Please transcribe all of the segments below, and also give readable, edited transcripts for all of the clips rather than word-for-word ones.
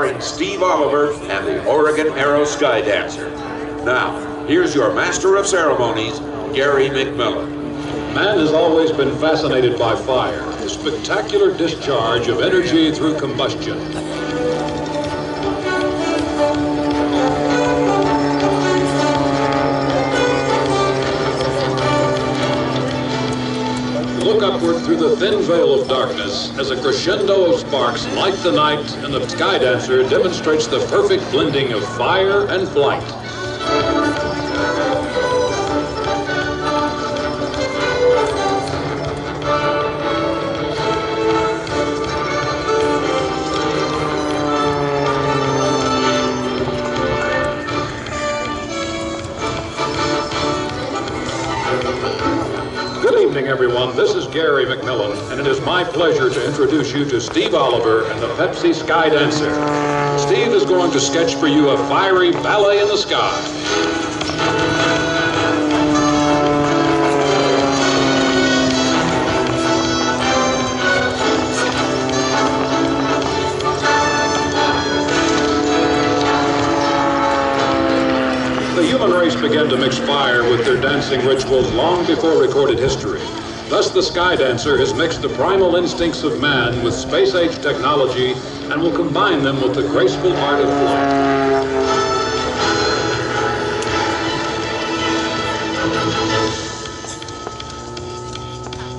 starring Steve Oliver and the Oregon Aero Sky Dancer. Now, here's your master of ceremonies, Gary McMillan. Man has always been fascinated by fire, the spectacular discharge of energy through combustion. Look upward through the thin veil of darkness as a crescendo of sparks light the night, and the Sky Dancer demonstrates the perfect blending of fire and flight. Good evening, everyone. This is Gary McMillan, and it is my pleasure to introduce you to Steve Oliver and the Pepsi Sky Dancer. Steve is going to sketch for you a fiery ballet in the sky. The human race began to mix fire with their dancing rituals long before recorded history. Thus, the Sky Dancer has mixed the primal instincts of man with space-age technology and will combine them with the graceful art of flight.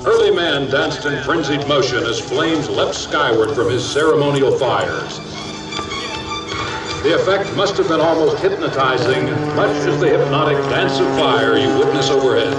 Early man danced in frenzied motion as flames leapt skyward from his ceremonial fires. The effect must have been almost hypnotizing, much as the hypnotic dance of fire you witness overhead.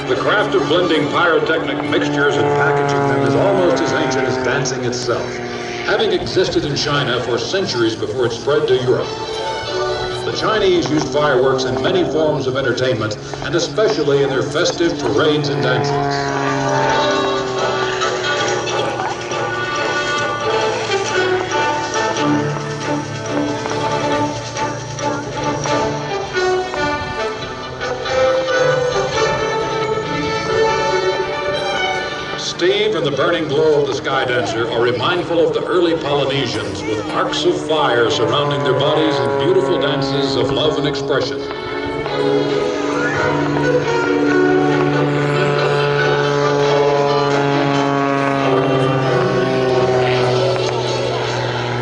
The craft of blending pyrotechnic mixtures and packaging them is almost as ancient as dancing itself, having existed in China for centuries before it spread to Europe. The Chinese used fireworks in many forms of entertainment, and especially in their festive parades and dances. Steve and the burning glow of the Sky Dancer are remindful of the early Polynesians with arcs of fire surrounding their bodies in beautiful dances of love and expression.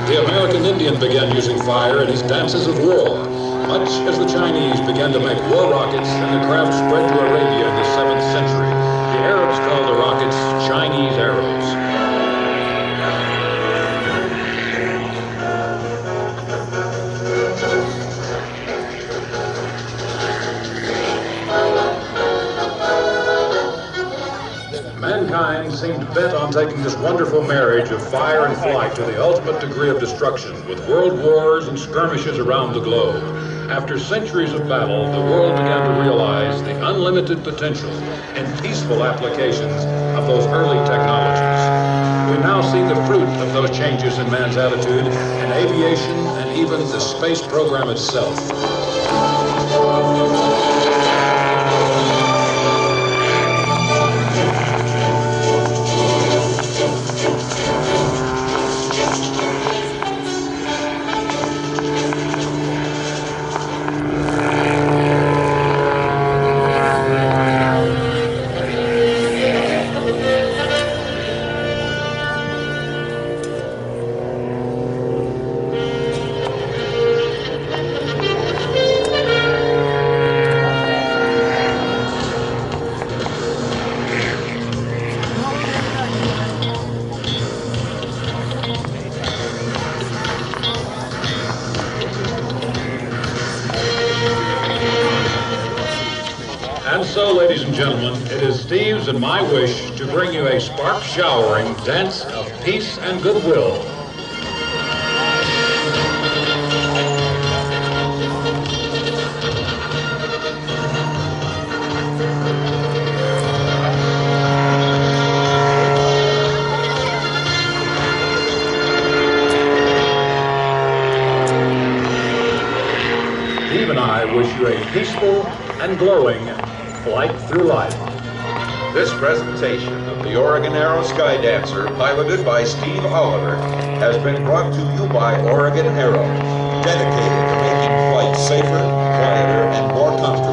The American Indian began using fire in his dances of war, much as the Chinese began to make war rockets and the craft spread to Arabia in the 7th century. The Arabs called the rockets Chinese arrows. Mankind seemed bent on taking this wonderful marriage of fire and flight to the ultimate degree of destruction, with world wars and skirmishes around the globe. After centuries of battle, the world began to realize the unlimited potential and peaceful applications of those early technologies. We now see the fruit of those changes in man's attitude in aviation and even the space program itself. And so, ladies and gentlemen, it is Steve's and my wish to bring you a spark-showering dance of peace and goodwill. Steve and I wish you a peaceful and glowing flight through life. This presentation of the Oregon Aero Skydancer, piloted by Steve Oliver, has been brought to you by Oregon Aero, dedicated to making flight safer, quieter, and more comfortable.